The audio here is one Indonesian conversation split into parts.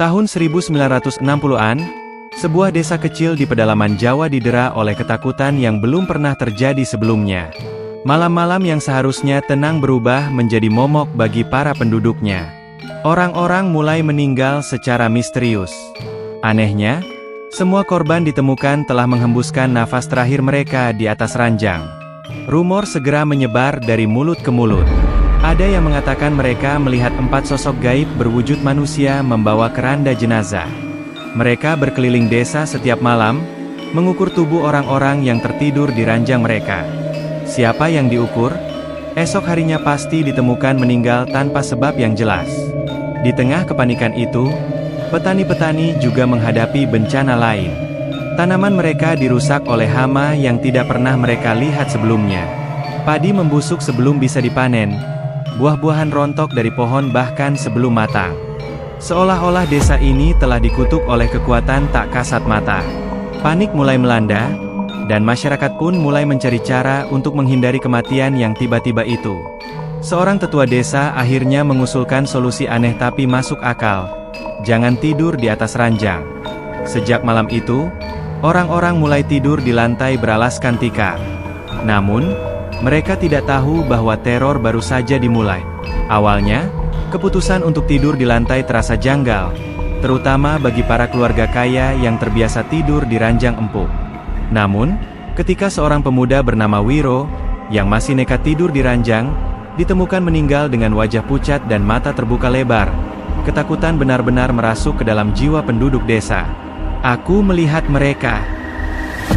Tahun 1960-an, sebuah desa kecil di pedalaman Jawa didera oleh ketakutan yang belum pernah terjadi sebelumnya. Malam-malam yang seharusnya tenang berubah menjadi momok bagi para penduduknya. Orang-orang mulai meninggal secara misterius. Anehnya, semua korban ditemukan telah menghembuskan nafas terakhir mereka di atas ranjang. Rumor segera menyebar dari mulut ke mulut. Ada yang mengatakan mereka melihat 4 sosok gaib berwujud manusia membawa keranda jenazah. Mereka berkeliling desa setiap malam, mengukur tubuh orang-orang yang tertidur di ranjang mereka. Siapa yang diukur? Esok harinya pasti ditemukan meninggal tanpa sebab yang jelas. Di tengah kepanikan itu, petani-petani juga menghadapi bencana lain. Tanaman mereka dirusak oleh hama yang tidak pernah mereka lihat sebelumnya. Padi membusuk sebelum bisa dipanen. Buah-buahan rontok dari pohon bahkan sebelum matang. Seolah-olah desa ini telah dikutuk oleh kekuatan tak kasat mata. Panik mulai melanda, dan masyarakat pun mulai mencari cara untuk menghindari kematian yang tiba-tiba itu. Seorang tetua desa akhirnya mengusulkan solusi aneh tapi masuk akal. Jangan tidur di atas ranjang. Sejak malam itu, orang-orang mulai tidur di lantai beralaskan tikar. Namun, mereka tidak tahu bahwa teror baru saja dimulai. Awalnya, keputusan untuk tidur di lantai terasa janggal, terutama bagi para keluarga kaya yang terbiasa tidur di ranjang empuk. Namun, ketika seorang pemuda bernama Wiro, yang masih nekat tidur di ranjang, ditemukan meninggal dengan wajah pucat dan mata terbuka lebar, ketakutan benar-benar merasuk ke dalam jiwa penduduk desa. Aku melihat mereka.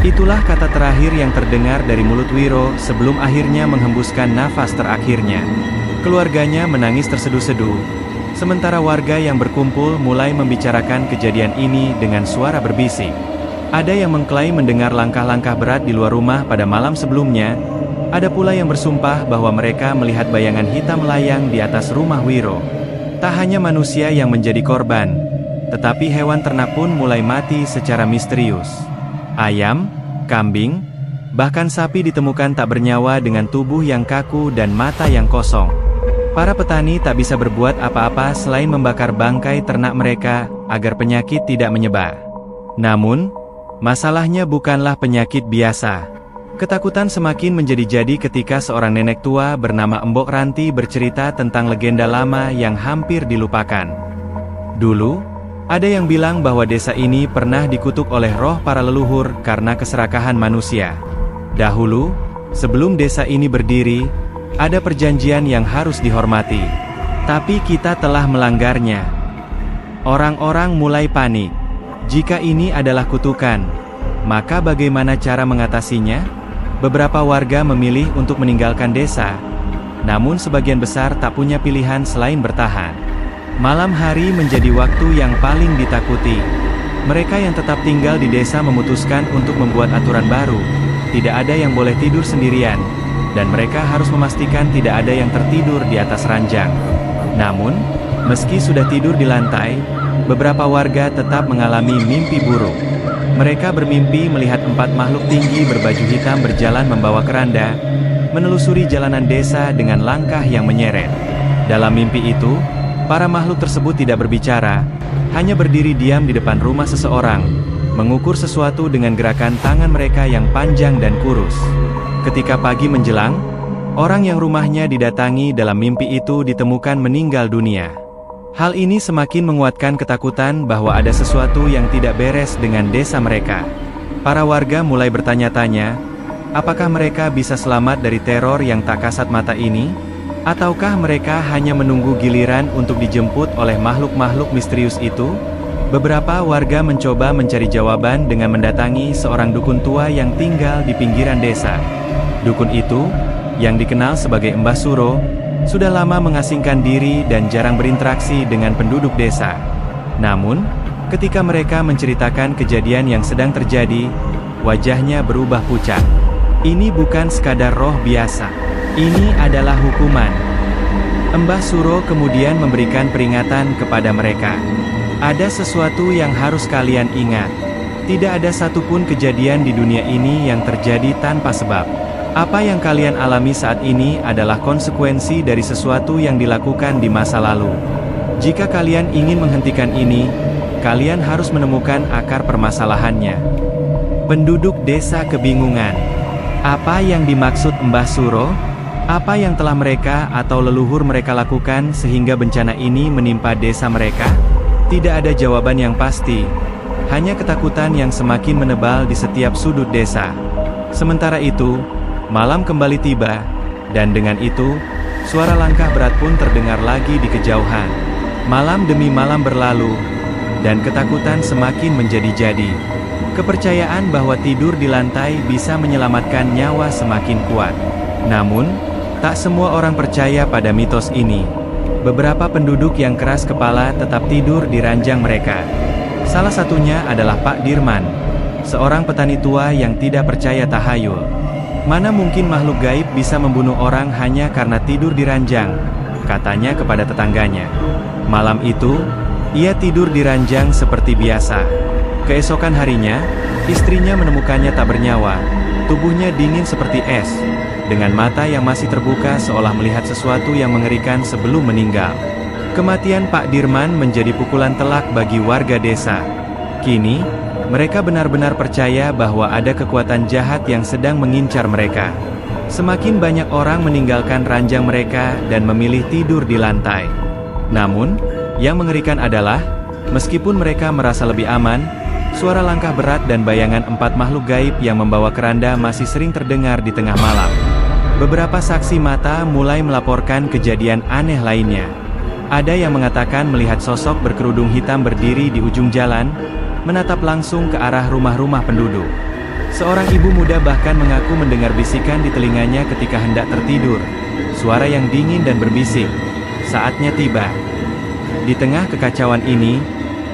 Itulah kata terakhir yang terdengar dari mulut Wiro sebelum akhirnya menghembuskan nafas terakhirnya. Keluarganya menangis terseduh-seduh, sementara warga yang berkumpul mulai membicarakan kejadian ini dengan suara berbisik. Ada yang mengklaim mendengar langkah-langkah berat di luar rumah pada malam sebelumnya, ada pula yang bersumpah bahwa mereka melihat bayangan hitam melayang di atas rumah Wiro. Tak hanya manusia yang menjadi korban, tetapi hewan ternak pun mulai mati secara misterius. Ayam, kambing, bahkan sapi ditemukan tak bernyawa dengan tubuh yang kaku dan mata yang kosong. Para petani tak bisa berbuat apa-apa selain membakar bangkai ternak mereka agar penyakit tidak menyebar. Namun, masalahnya bukanlah penyakit biasa. Ketakutan semakin menjadi-jadi ketika seorang nenek tua bernama Embok Ranti bercerita tentang legenda lama yang hampir dilupakan. Dulu, ada yang bilang bahwa desa ini pernah dikutuk oleh roh para leluhur karena keserakahan manusia. Dahulu, sebelum desa ini berdiri, ada perjanjian yang harus dihormati. Tapi kita telah melanggarnya. Orang-orang mulai panik. Jika ini adalah kutukan, maka bagaimana cara mengatasinya? Beberapa warga memilih untuk meninggalkan desa, namun sebagian besar tak punya pilihan selain bertahan. Malam hari menjadi waktu yang paling ditakuti. Mereka yang tetap tinggal di desa memutuskan untuk membuat aturan baru. Tidak ada yang boleh tidur sendirian, dan mereka harus memastikan tidak ada yang tertidur di atas ranjang. Namun, meski sudah tidur di lantai, beberapa warga tetap mengalami mimpi buruk. Mereka bermimpi melihat 4 makhluk tinggi berbaju hitam berjalan membawa keranda, menelusuri jalanan desa dengan langkah yang menyeret. Dalam mimpi itu, para makhluk tersebut tidak berbicara, hanya berdiri diam di depan rumah seseorang, mengukur sesuatu dengan gerakan tangan mereka yang panjang dan kurus. Ketika pagi menjelang, orang yang rumahnya didatangi dalam mimpi itu ditemukan meninggal dunia. Hal ini semakin menguatkan ketakutan bahwa ada sesuatu yang tidak beres dengan desa mereka. Para warga mulai bertanya-tanya, apakah mereka bisa selamat dari teror yang tak kasat mata ini? Ataukah mereka hanya menunggu giliran untuk dijemput oleh makhluk-makhluk misterius itu? Beberapa warga mencoba mencari jawaban dengan mendatangi seorang dukun tua yang tinggal di pinggiran desa. Dukun itu, yang dikenal sebagai Mbah Suro, sudah lama mengasingkan diri dan jarang berinteraksi dengan penduduk desa. Namun, ketika mereka menceritakan kejadian yang sedang terjadi, wajahnya berubah pucat. Ini bukan sekadar roh biasa. Ini adalah hukuman. Mbah Suro kemudian memberikan peringatan kepada mereka. Ada sesuatu yang harus kalian ingat. Tidak ada satupun kejadian di dunia ini yang terjadi tanpa sebab. Apa yang kalian alami saat ini adalah konsekuensi dari sesuatu yang dilakukan di masa lalu. Jika kalian ingin menghentikan ini, Kalian harus menemukan akar permasalahannya. Penduduk desa kebingungan. Apa yang dimaksud Mbah Suro? Apa yang telah mereka atau leluhur mereka lakukan sehingga bencana ini menimpa desa mereka? Tidak ada jawaban yang pasti. Hanya ketakutan yang semakin menebal di setiap sudut desa. Sementara itu, malam kembali tiba, dan dengan itu, suara langkah berat pun terdengar lagi di kejauhan. Malam demi malam berlalu, dan ketakutan semakin menjadi-jadi. Kepercayaan bahwa tidur di lantai bisa menyelamatkan nyawa semakin kuat. Namun, tak semua orang percaya pada mitos ini. Beberapa penduduk yang keras kepala tetap tidur di ranjang mereka. Salah satunya adalah Pak Dirman, seorang petani tua yang tidak percaya tahayul. Mana mungkin makhluk gaib bisa membunuh orang hanya karena tidur di ranjang, katanya kepada tetangganya. Malam itu, ia tidur di ranjang seperti biasa. Keesokan harinya, istrinya menemukannya tak bernyawa. Tubuhnya dingin seperti es, dengan mata yang masih terbuka seolah melihat sesuatu yang mengerikan sebelum meninggal. Kematian Pak Dirman menjadi pukulan telak bagi warga desa. Kini, mereka benar-benar percaya bahwa ada kekuatan jahat yang sedang mengincar mereka. Semakin banyak orang meninggalkan ranjang mereka dan memilih tidur di lantai. Namun, yang mengerikan adalah, meskipun mereka merasa lebih aman, suara langkah berat dan bayangan 4 makhluk gaib yang membawa keranda masih sering terdengar di tengah malam. Beberapa saksi mata mulai melaporkan kejadian aneh lainnya. Ada yang mengatakan melihat sosok berkerudung hitam berdiri di ujung jalan, menatap langsung ke arah rumah-rumah penduduk. Seorang ibu muda bahkan mengaku mendengar bisikan di telinganya ketika hendak tertidur. Suara yang dingin dan berbisik, "Saatnya tiba." Di tengah kekacauan ini,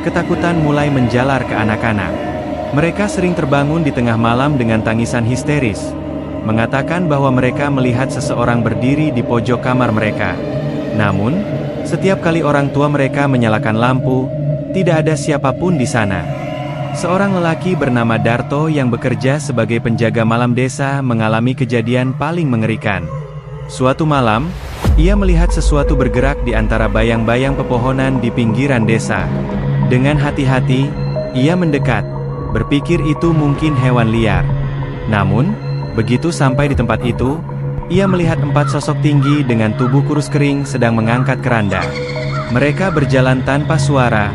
ketakutan mulai menjalar ke anak-anak. Mereka sering terbangun di tengah malam dengan tangisan histeris, mengatakan bahwa mereka melihat seseorang berdiri di pojok kamar mereka. Namun, setiap kali orang tua mereka menyalakan lampu, tidak ada siapapun di sana. Seorang lelaki bernama Darto yang bekerja sebagai penjaga malam desa mengalami kejadian paling mengerikan. Suatu malam, ia melihat sesuatu bergerak di antara bayang-bayang pepohonan di pinggiran desa. Dengan hati-hati, ia mendekat, berpikir itu mungkin hewan liar. Namun, begitu sampai di tempat itu, ia melihat 4 sosok tinggi dengan tubuh kurus kering sedang mengangkat keranda. Mereka berjalan tanpa suara,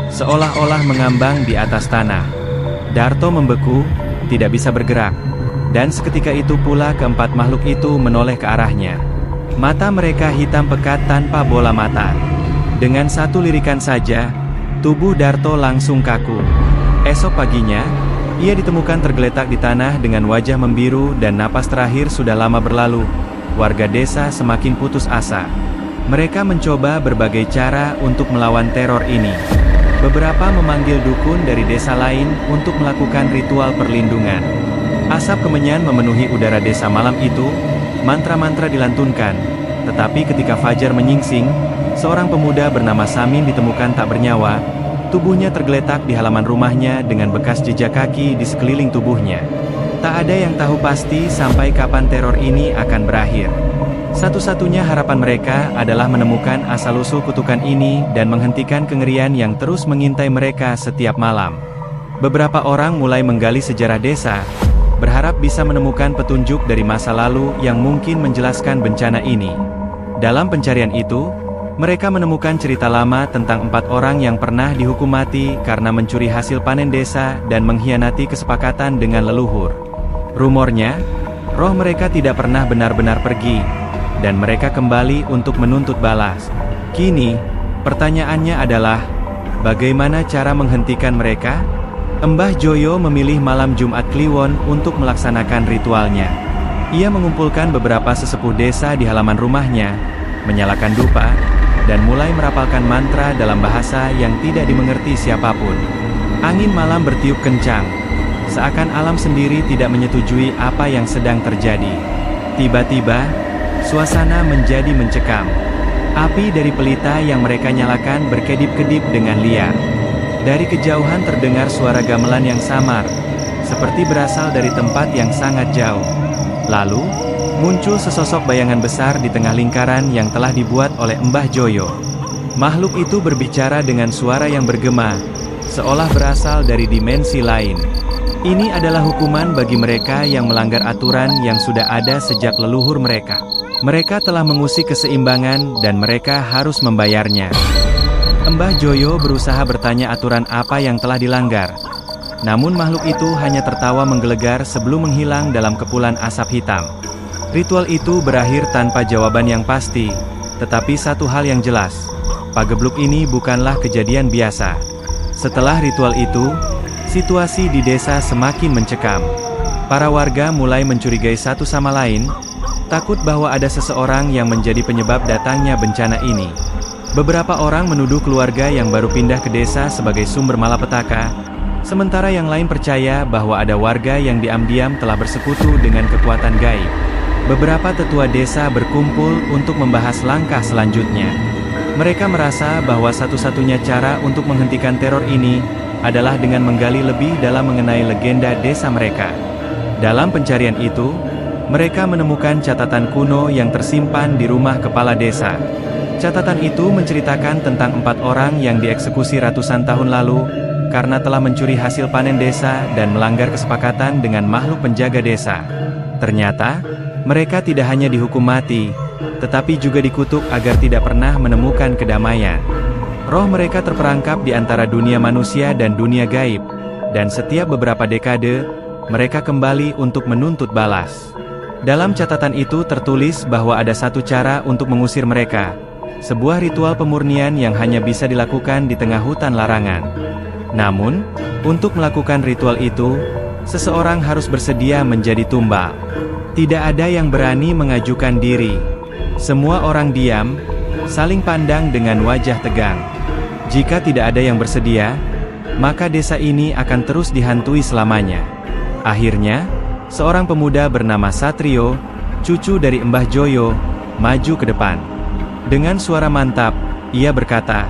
seolah-olah mengambang di atas tanah. Darto membeku, tidak bisa bergerak. Dan seketika itu pula keempat makhluk itu menoleh ke arahnya. Mata mereka hitam pekat tanpa bola mata. Dengan satu lirikan saja, tubuh Darto langsung kaku. Esok paginya, ia ditemukan tergeletak di tanah dengan wajah membiru dan napas terakhir sudah lama berlalu. Warga desa semakin putus asa. Mereka mencoba berbagai cara untuk melawan teror ini. Beberapa memanggil dukun dari desa lain untuk melakukan ritual perlindungan. Asap kemenyan memenuhi udara desa malam itu, mantra-mantra dilantunkan, tetapi ketika fajar menyingsing, seorang pemuda bernama Samin ditemukan tak bernyawa, tubuhnya tergeletak di halaman rumahnya dengan bekas jejak kaki di sekeliling tubuhnya. Tak ada yang tahu pasti sampai kapan teror ini akan berakhir. Satu-satunya harapan mereka adalah menemukan asal-usul kutukan ini dan menghentikan kengerian yang terus mengintai mereka setiap malam. Beberapa orang mulai menggali sejarah desa, berharap bisa menemukan petunjuk dari masa lalu yang mungkin menjelaskan bencana ini. Dalam pencarian itu, mereka menemukan cerita lama tentang 4 orang yang pernah dihukum mati karena mencuri hasil panen desa dan mengkhianati kesepakatan dengan leluhur. Rumornya, roh mereka tidak pernah benar-benar pergi, dan mereka kembali untuk menuntut balas. Kini, pertanyaannya adalah, bagaimana cara menghentikan mereka? Mbah Joyo memilih malam Jumat Kliwon untuk melaksanakan ritualnya. Ia mengumpulkan beberapa sesepuh desa di halaman rumahnya, menyalakan dupa, dan mulai merapalkan mantra dalam bahasa yang tidak dimengerti siapapun. Angin malam bertiup kencang, seakan alam sendiri tidak menyetujui apa yang sedang terjadi. Tiba-tiba, suasana menjadi mencekam. Api dari pelita yang mereka nyalakan berkedip-kedip dengan liar. Dari kejauhan terdengar suara gamelan yang samar, seperti berasal dari tempat yang sangat jauh. Lalu, muncul sesosok bayangan besar di tengah lingkaran yang telah dibuat oleh Mbah Joyo. Makhluk itu berbicara dengan suara yang bergema, seolah berasal dari dimensi lain. Ini adalah hukuman bagi mereka yang melanggar aturan yang sudah ada sejak leluhur mereka. Mereka telah mengusik keseimbangan dan mereka harus membayarnya. Mbah Joyo berusaha bertanya aturan apa yang telah dilanggar. Namun makhluk itu hanya tertawa menggelegar sebelum menghilang dalam kepulan asap hitam. Ritual itu berakhir tanpa jawaban yang pasti, tetapi satu hal yang jelas, pagebluk ini bukanlah kejadian biasa. Setelah ritual itu, situasi di desa semakin mencekam. Para warga mulai mencurigai satu sama lain, takut bahwa ada seseorang yang menjadi penyebab datangnya bencana ini. Beberapa orang menuduh keluarga yang baru pindah ke desa sebagai sumber malapetaka, sementara yang lain percaya bahwa ada warga yang diam-diam telah bersekutu dengan kekuatan gaib. Beberapa tetua desa berkumpul untuk membahas langkah selanjutnya. Mereka merasa bahwa satu-satunya cara untuk menghentikan teror ini adalah dengan menggali lebih dalam mengenai legenda desa mereka. Dalam pencarian itu, mereka menemukan catatan kuno yang tersimpan di rumah kepala desa. Catatan itu menceritakan tentang 4 orang yang dieksekusi ratusan tahun lalu, karena telah mencuri hasil panen desa dan melanggar kesepakatan dengan makhluk penjaga desa. Ternyata, mereka tidak hanya dihukum mati, tetapi juga dikutuk agar tidak pernah menemukan kedamaian. Roh mereka terperangkap di antara dunia manusia dan dunia gaib, dan setiap beberapa dekade, mereka kembali untuk menuntut balas. Dalam catatan itu tertulis bahwa ada satu cara untuk mengusir mereka, sebuah ritual pemurnian yang hanya bisa dilakukan di tengah hutan larangan. Namun, untuk melakukan ritual itu, seseorang harus bersedia menjadi tumbal. Tidak ada yang berani mengajukan diri. Semua orang diam, saling pandang dengan wajah tegang. Jika tidak ada yang bersedia, maka desa ini akan terus dihantui selamanya. Akhirnya, seorang pemuda bernama Satrio, cucu dari Mbah Joyo, maju ke depan. Dengan suara mantap, ia berkata,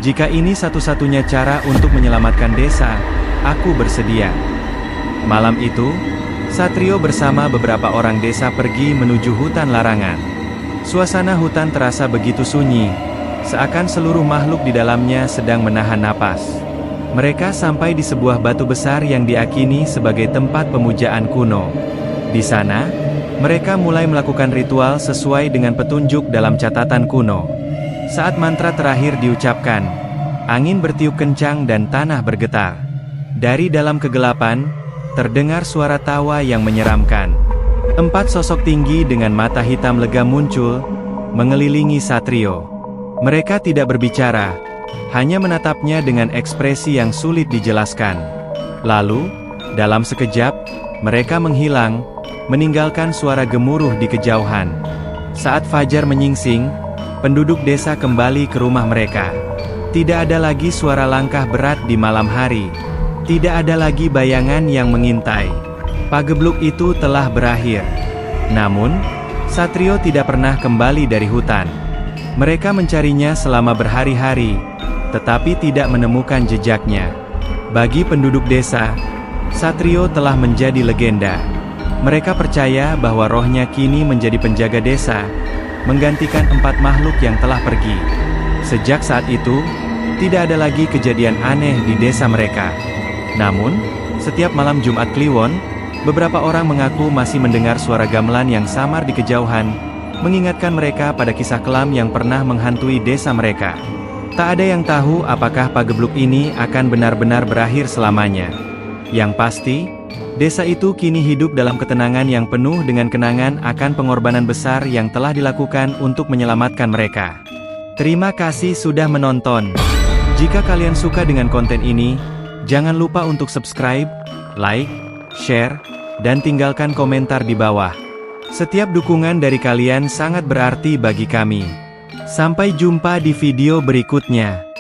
"Jika ini satu-satunya cara untuk menyelamatkan desa, aku bersedia." Malam itu, Satrio bersama beberapa orang desa pergi menuju hutan larangan. Suasana hutan terasa begitu sunyi, seakan seluruh makhluk di dalamnya sedang menahan napas. Mereka sampai di sebuah batu besar yang diakini sebagai tempat pemujaan kuno. Di sana, mereka mulai melakukan ritual sesuai dengan petunjuk dalam catatan kuno. Saat mantra terakhir diucapkan, angin bertiup kencang dan tanah bergetar. Dari dalam kegelapan, terdengar suara tawa yang menyeramkan. 4 sosok tinggi dengan mata hitam lega muncul, mengelilingi Satrio. Mereka tidak berbicara, hanya menatapnya dengan ekspresi yang sulit dijelaskan. Lalu, dalam sekejap, mereka menghilang, meninggalkan suara gemuruh di kejauhan. Saat fajar menyingsing, penduduk desa kembali ke rumah mereka. Tidak ada lagi suara langkah berat di malam hari. Tidak ada lagi bayangan yang mengintai. Pagebluk itu telah berakhir. Namun, Satrio tidak pernah kembali dari hutan. Mereka mencarinya selama berhari-hari, tetapi tidak menemukan jejaknya. Bagi penduduk desa, Satrio telah menjadi legenda. Mereka percaya bahwa rohnya kini menjadi penjaga desa, menggantikan 4 makhluk yang telah pergi. Sejak saat itu, tidak ada lagi kejadian aneh di desa mereka. Namun, setiap malam Jumat Kliwon, beberapa orang mengaku masih mendengar suara gamelan yang samar di kejauhan, mengingatkan mereka pada kisah kelam yang pernah menghantui desa mereka. Tak ada yang tahu apakah pagebluk ini akan benar-benar berakhir selamanya. Yang pasti, desa itu kini hidup dalam ketenangan yang penuh dengan kenangan akan pengorbanan besar yang telah dilakukan untuk menyelamatkan mereka. Terima kasih sudah menonton. Jika kalian suka dengan konten ini, jangan lupa untuk subscribe, like, share, dan tinggalkan komentar di bawah. Setiap dukungan dari kalian sangat berarti bagi kami. Sampai jumpa di video berikutnya.